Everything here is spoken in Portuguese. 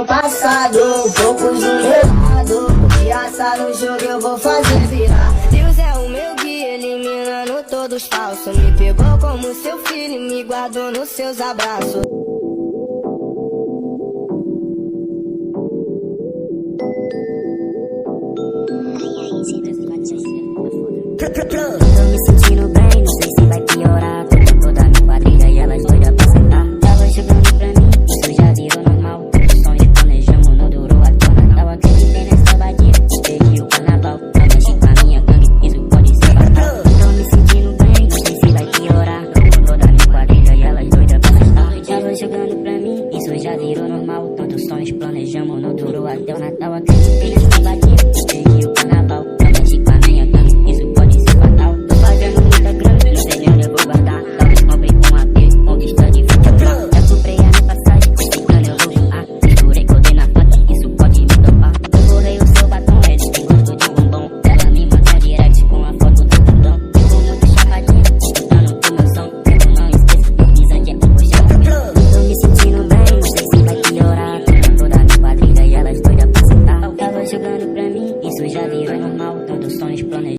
no passado, poucos do meu lado. Piaça no jogo eu vou fazer virar. Deus é o meu guia, eliminando todos falsos. Me pegou como seu filho, me guardou nos seus abraços. Tô me sentindo bem, não sei se vai piorar. Tô toda minha quadrilha e elas doidas pra sentar. Tava jogando pra mim, isso já virou normal. Todos sonhos planejamos, não durou a tona. Tava acreditando nessa vadia, perdi o carnaval. Não mexe com a minha gangue, isso pode ser fatal. Tô me sentindo bem, não sei se vai piorar. Tô toda minha quadrilha e elas doidas pra sentar. Tava jogando pra mim, isso já virou normal. Tantos sonhos planejamos, não durou até o Natal. Acreditei nessa vadia.